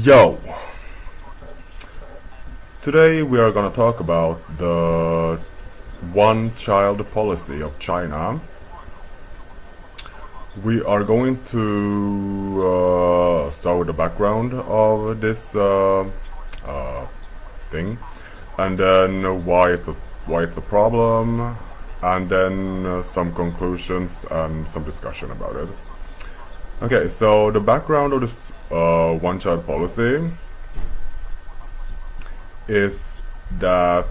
Yo! Today we are gonna talk about the one-child policy of China. We are going to start with the background of this thing, and then why it's a problem, and then some conclusions and some discussion about it. Okay, so the background of this one-child policy is that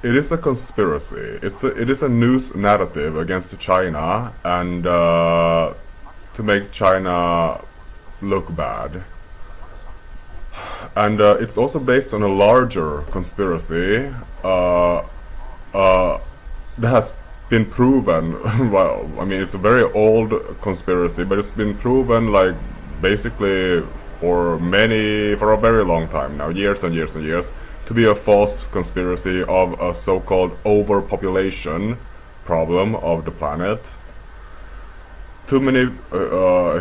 it is a conspiracy. It is a news narrative against China and to make China look bad. And it's also based on a larger conspiracy that has been proven. Well, I mean, it's a very old conspiracy, but it's been proven like basically for a very long time now, years and years and years, to be a false conspiracy of a so-called overpopulation problem of the planet. Too many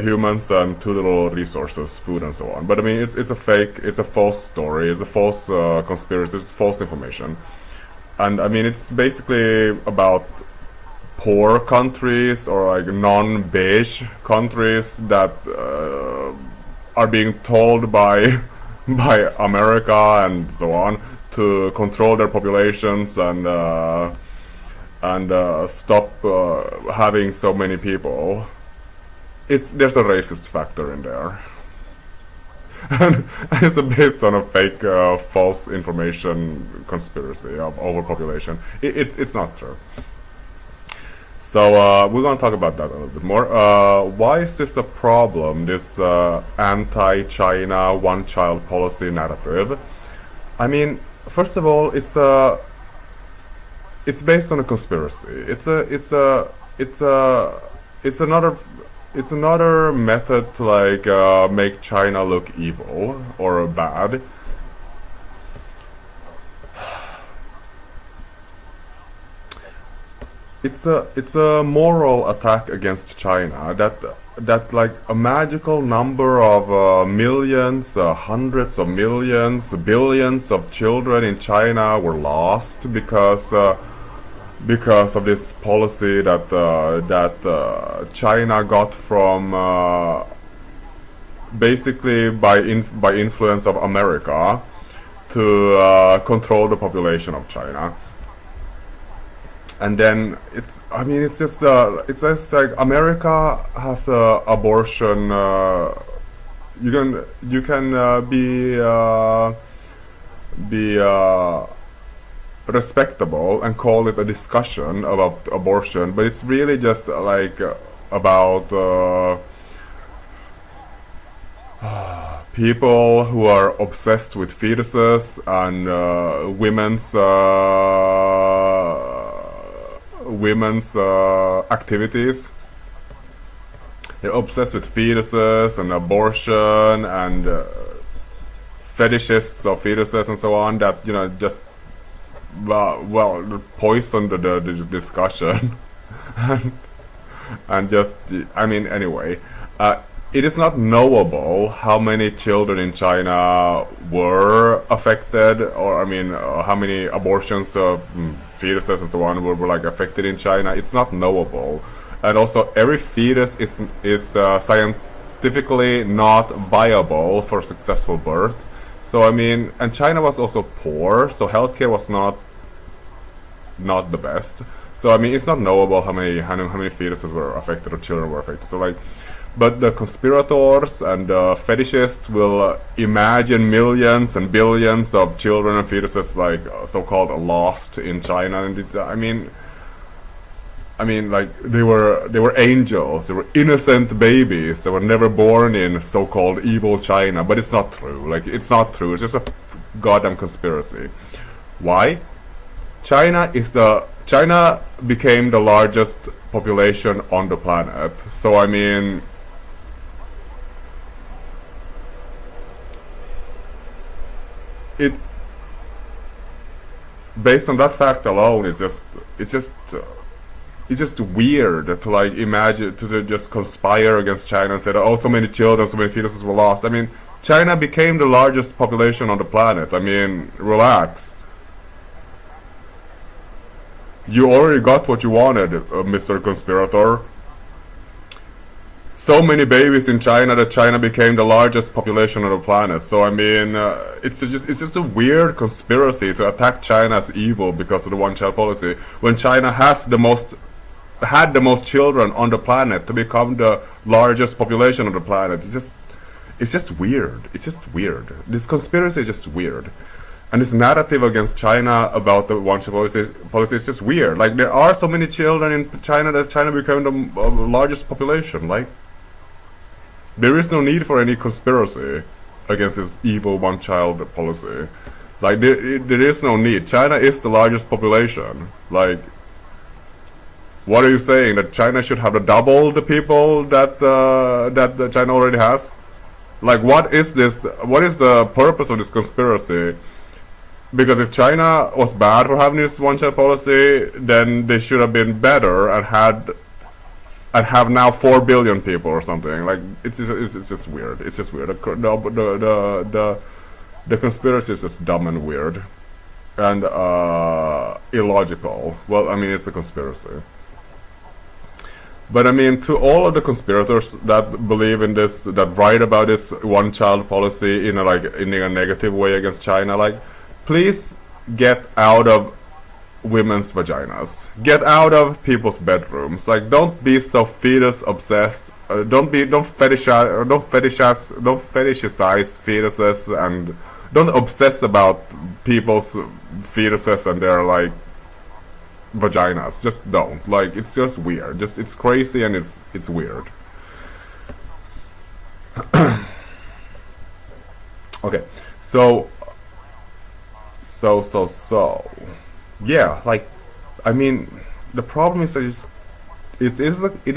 humans and too little resources, food and so on. But I mean, it's a fake, it's a false story, it's a false conspiracy, it's false information. And I mean, it's basically about poor countries or like non-beige countries that are being told by America and so on to control their populations and stop having so many people. There's a racist factor in there, and it's based on a fake, false information conspiracy of overpopulation. It's not true. So we're going to talk about that a little bit more. Why is this a problem, this anti-China one-child policy narrative? I mean, first of all, it's based on a conspiracy. It's another method to like make China look evil or bad. It's a moral attack against China that like a magical number of millions, hundreds of millions, billions of children in China were lost because of this policy that China got from basically by influence of America to control the population of China. And then it's just like America has abortion. You can be respectable and call it a discussion about abortion, but it's really just like about people who are obsessed with fetuses and women's activities. They're obsessed with fetuses and abortion and fetishists of fetuses and so on that, you know, just poison the discussion. and just, I mean, anyway, it is not knowable how many children in China were affected, or I mean, how many abortions, fetuses and so on were like affected in China. It's not knowable, and also every fetus is scientifically not viable for successful birth. So I mean, and China was also poor, so healthcare was not the best. So I mean, it's not knowable how many fetuses were affected or children were affected. So like, but the conspirators and fetishists will imagine millions and billions of children and fetuses like so-called lost in China, and it's, I mean, like they were angels, they were innocent babies, they were never born in so-called evil China. But it's not true. Like, it's not true. It's just a goddamn conspiracy. Why? China became the largest population on the planet. So I mean, based on that fact alone, it's just it's just weird to like imagine to just conspire against China and say, oh, so many children, so many fetuses were lost. I mean, China became the largest population on the planet. I mean, relax. You already got what you wanted, Mr. Conspirator. So many babies in China that China became the largest population on the planet. So I mean, it's just a weird conspiracy to attack China as evil because of the one-child policy, when China has had the most children on the planet to become the largest population on the planet. It's just weird. It's just weird. This conspiracy is just weird. And this narrative against China about the one-child policy is just weird. Like, there are so many children in China that China became the largest population. Like, there is no need for any conspiracy against this evil one-child policy. Like, there is no need. China is the largest population. Like, what are you saying? That China should have double the people that China already has? Like, what is this? What is the purpose of this conspiracy? Because if China was bad for having this one-child policy, then they should have been better and have now 4 billion people or something. Like, it's just weird. It's just weird. The conspiracy is just dumb and weird and illogical. Well, I mean, it's a conspiracy. But I mean, to all of the conspirators that believe in this, that write about this one-child policy in a negative way against China, like, please get out of women's vaginas. Get out of people's bedrooms. Like, don't be so fetus obsessed. Don't fetishize fetuses, and don't obsess about people's fetuses and their like vaginas. Just don't. Like, it's just weird. It's crazy and it's weird. Okay, so yeah, like, I mean, the problem is that it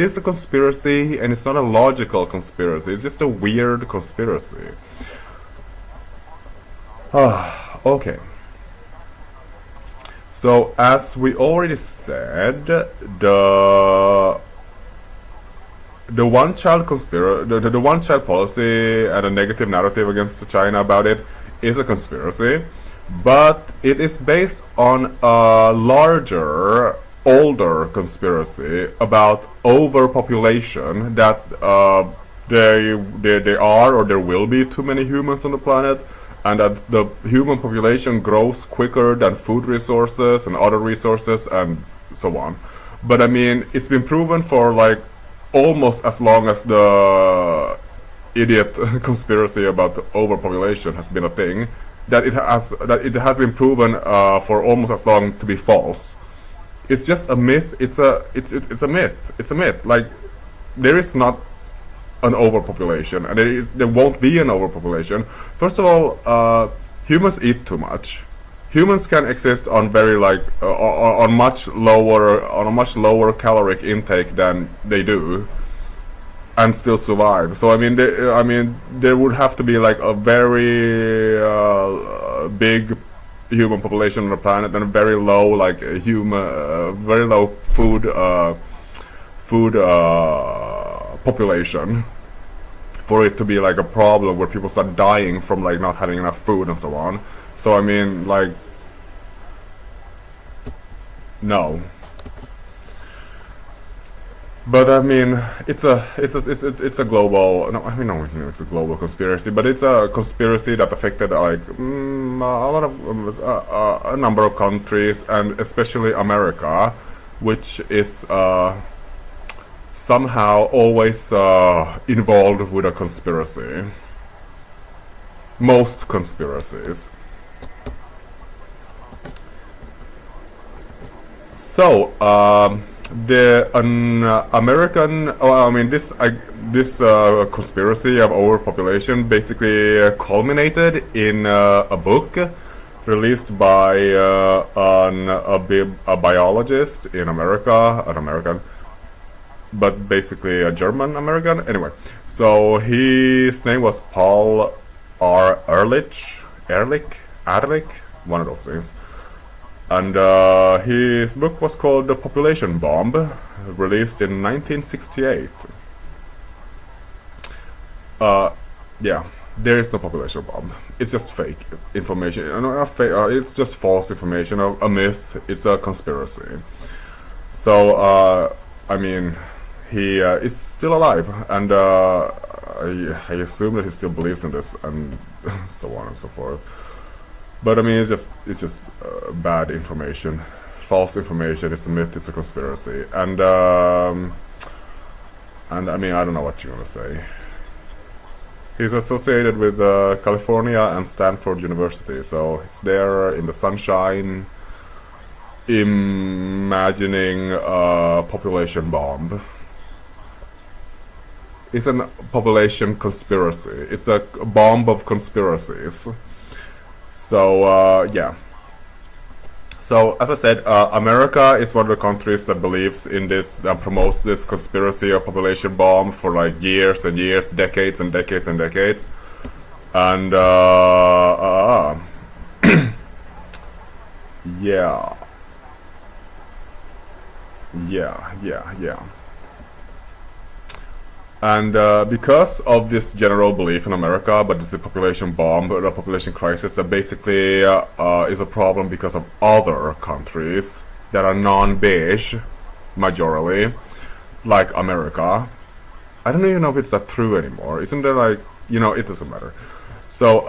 is a conspiracy, and it's not a logical conspiracy. It's just a weird conspiracy. Okay. So, as we already said, the one-child the one-child policy and a negative narrative against China about it is a conspiracy, but it is based on a larger, older conspiracy about overpopulation, that there are or there will be too many humans on the planet, and that the human population grows quicker than food resources and other resources and so on. But I mean, it's been proven for like almost as long as the idiot conspiracy about overpopulation has been a thing, that it has been proven for almost as long to be false. It's just a myth. It's a myth. It's a myth. Like, there is not an overpopulation, and there won't be an overpopulation. First of all, humans eat too much. Humans can exist on very on a much lower caloric intake than they do, and still survive. So I mean, there would have to be like a very big human population on the planet and a very low very low food population for it to be like a problem where people start dying from like not having enough food and so on. So I mean, like, no. But I mean, it's a global. No, I mean, no, it's a global conspiracy, but it's a conspiracy that affected like a number of countries, and especially America, which is somehow always involved with a conspiracy. Most conspiracies. So, the American, this conspiracy of overpopulation basically culminated in a book released by a biologist in America, an American, but basically a German American. Anyway, so his name was Paul R. Ehrlich, one of those things. And his book was called The Population Bomb, released in 1968. Yeah, there is no population bomb. It's just fake information. Not fake, it's just false information, a myth. It's a conspiracy. So, I mean, he is still alive, and I assume that he still believes in this, and so on and so forth. But I mean, it's just bad information, false information. It's a myth. It's a conspiracy, and I mean, I don't know what you're gonna say. He's associated with California and Stanford University, so he's there in the sunshine, imagining a population bomb. It's a population conspiracy. It's a bomb of conspiracies. So, yeah. So, as I said, America is one of the countries that believes in this, that promotes this conspiracy of population bomb for like years and years, decades and decades and decades. And, yeah. Yeah. And because of this general belief in America, but it's a population bomb, a population crisis that basically is a problem because of other countries that are non-beige, majorly, like America. I don't even know if it's that true anymore. Isn't there like, you know, it doesn't matter. So,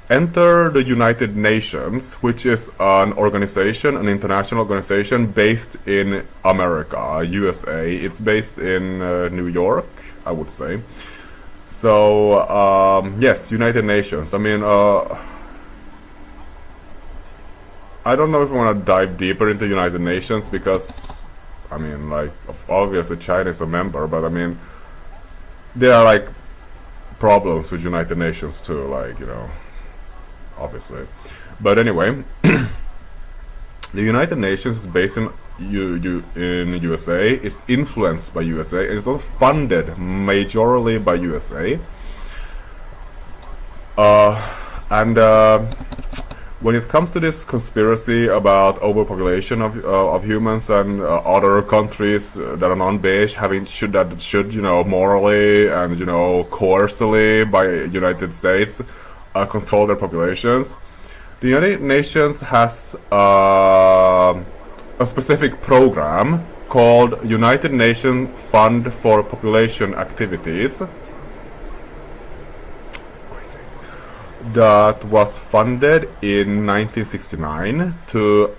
enter the United Nations, which is an organization, an international organization based in America, USA. It's based in New York, I would say. So, yes, United Nations. I mean, I don't know if I want to dive deeper into United Nations because, I mean, like, obviously China is a member, but I mean, there are like problems with United Nations too, like, you know, obviously. But anyway, the United Nations is based in USA. It's influenced by USA, and it's also funded majorly by USA. When it comes to this conspiracy about overpopulation of humans and other countries that are non-beige should you know, morally and, you know, coercively by United States control their populations. The United Nations has a specific program called United Nations Fund for Population Activities that was funded in 1969 to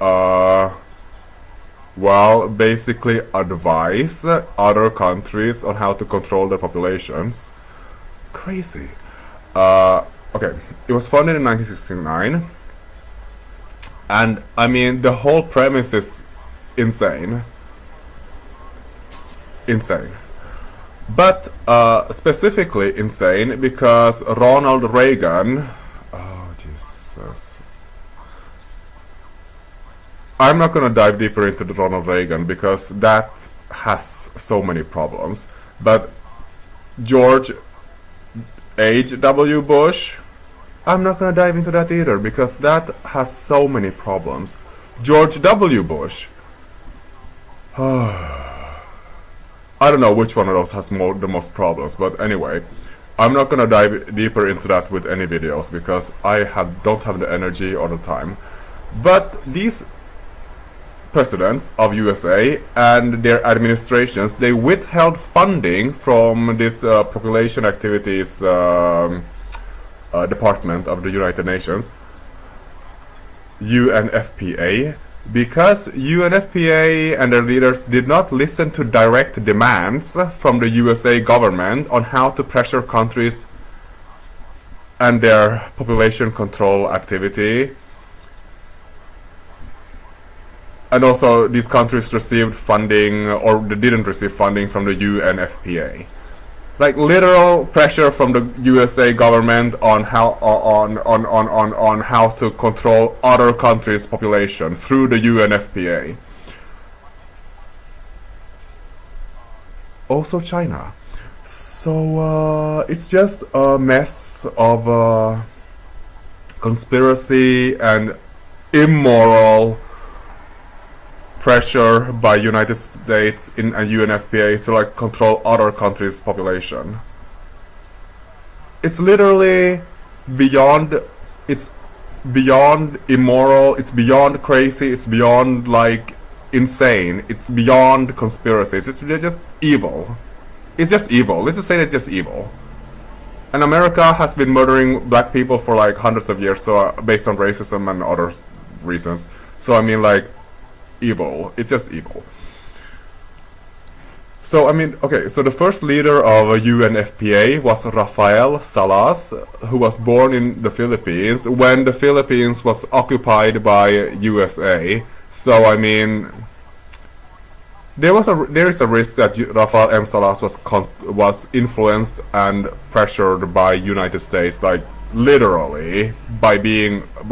well, basically advise other countries on how to control their populations. Crazy. Okay, it was funded in 1969, and I mean, the whole premise is insane. But specifically insane because Ronald Reagan, oh Jesus, I'm not gonna dive deeper into the Ronald Reagan because that has so many problems, but George H.W. Bush, I'm not gonna dive into that either because that has so many problems. George W. Bush, I don't know which one of those has the most problems, but anyway, I'm not gonna dive deeper into that with any videos because I don't have the energy or the time. But these presidents of USA and their administrations, they withheld funding from this population activities department of the United Nations, UNFPA, because UNFPA and their leaders did not listen to direct demands from the USA government on how to pressure countries and their population control activity. And also these countries received funding, or they didn't receive funding from the UNFPA. Like literal pressure from the USA government on how on how to control other countries' population through the UNFPA. Also China. So it's just a mess of conspiracy and immoral pressure by United States in and UNFPA to like control other countries' population. It's literally beyond, it's beyond immoral, it's beyond crazy, it's beyond like insane, it's beyond conspiracies, it's just evil. It's just evil. Let's just say it's just evil. And America has been murdering black people for like hundreds of years, so based on racism and other reasons. So I mean, like, evil. It's just evil. So I mean, okay. So the first leader of UNFPA was Rafael Salas, who was born in the Philippines when the Philippines was occupied by USA. So I mean, there is a risk that Rafael M. Salas was influenced and pressured by United States, like literally by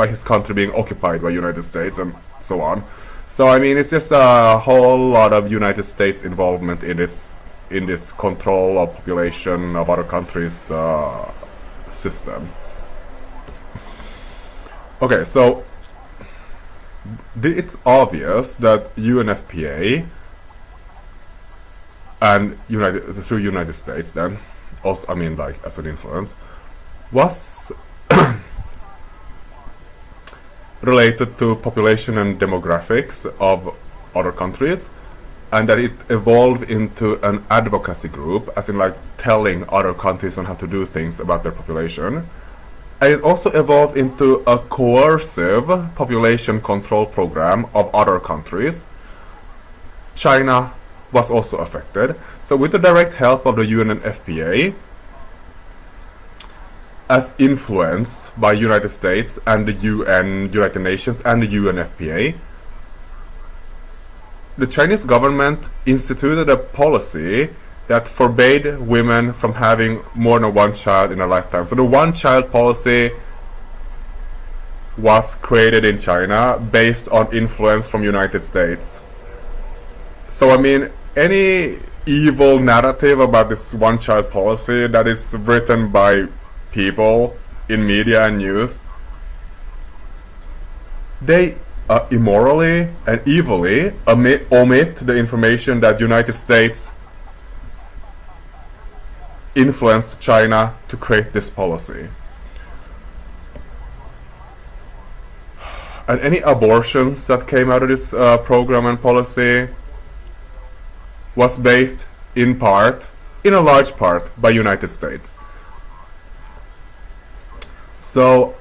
his country being occupied by United States and so on. So I mean, it's just a whole lot of United States involvement in this control of population of other countries system. Okay, so it's obvious that UNFPA and through United States then, also I mean like as an influence, was related to population and demographics of other countries, and that it evolved into an advocacy group, as in like telling other countries on how to do things about their population. And it also evolved into a coercive population control program of other countries. China was also affected. So with the direct help of the UN and F.P.A, as influenced by United States and the UN, United Nations and the UNFPA, the Chinese government instituted a policy that forbade women from having more than one child in a lifetime. So the one-child policy was created in China based on influence from United States. So I mean, any evil narrative about this one-child policy that is written by people in media and news, they immorally and evilly omit the information that United States influenced China to create this policy. And any abortions that came out of this program and policy was based in a large part, by United States. So,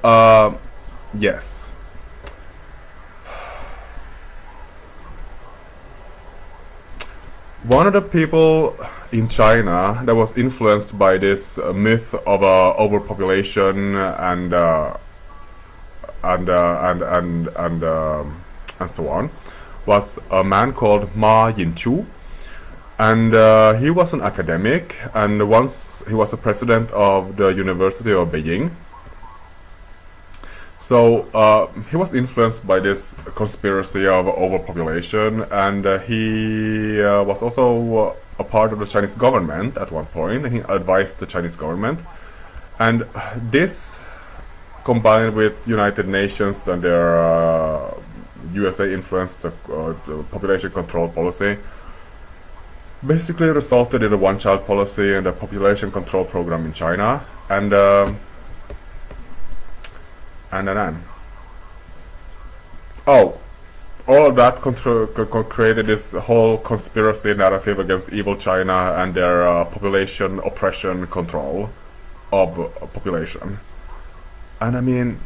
yes. One of the people in China that was influenced by this myth of overpopulation and so on was a man called Yin-Chu. And he was an academic, and once he was the president of the University of Beijing. So he was influenced by this conspiracy of overpopulation, and he was also a part of the Chinese government at one point, and he advised the Chinese government. And this, combined with United Nations and their USA influenced population control policy, basically resulted in a one-child policy and a population control program in China, and all of that created this whole conspiracy narrative against evil China and their population oppression control of population. And I mean,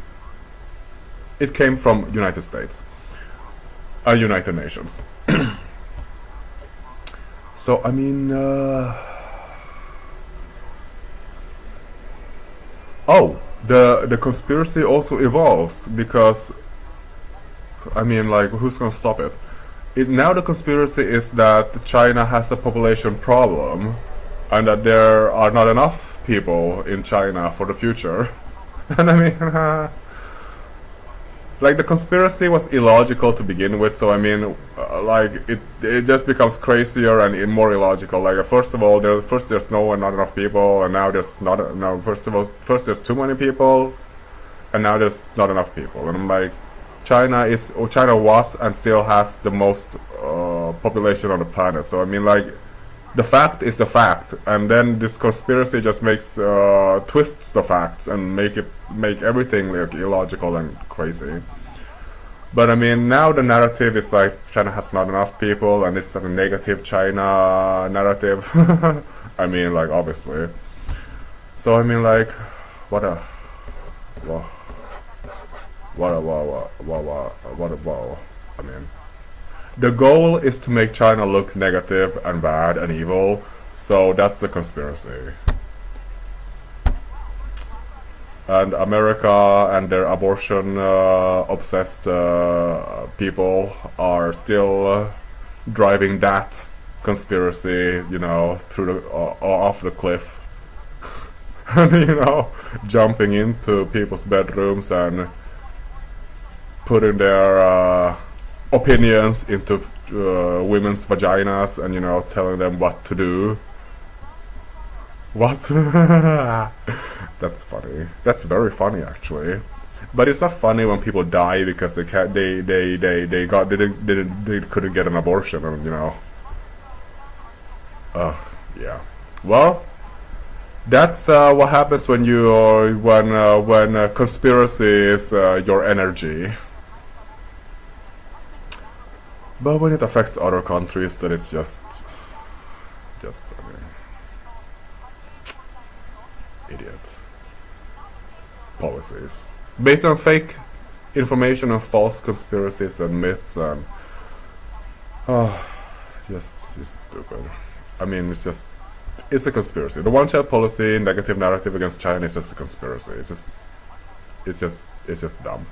it came from United States, United Nations. So I mean, the conspiracy also evolves, because I mean, like, who's gonna stop it? Now the conspiracy is that China has a population problem, and that there are not enough people in China for the future. And I mean, like, the conspiracy was illogical to begin with, so I mean, like, it just becomes crazier and more illogical. Like, first of all, first there's not enough people, and now first there's too many people, and now there's not enough people. And I'm like, China was and still has the most population on the planet. So I mean, like, the fact is the fact, and then this conspiracy just makes twists the facts and make everything like illogical and crazy. But I mean, now the narrative is like China has not enough people, and it's a negative China narrative. I mean, like, obviously. So I mean, like, what a I mean, the goal is to make China look negative and bad and evil. So that's the conspiracy. And America and their abortion obsessed people are still driving that conspiracy, you know, through the off the cliff. And, you know, jumping into people's bedrooms and putting their opinions into women's vaginas and, you know, telling them what to do. What? That's funny. That's very funny, actually. But it's not funny when people die because they can't. They couldn't get an abortion, and, you know. Yeah. Well, that's what happens when when conspiracy is your energy. But when it affects other countries, then it's just I mean, idiot policies based on fake information and false conspiracies and myths and just stupid. I mean, it's a conspiracy. The one-child policy, negative narrative against China is just a conspiracy. It's just dumb.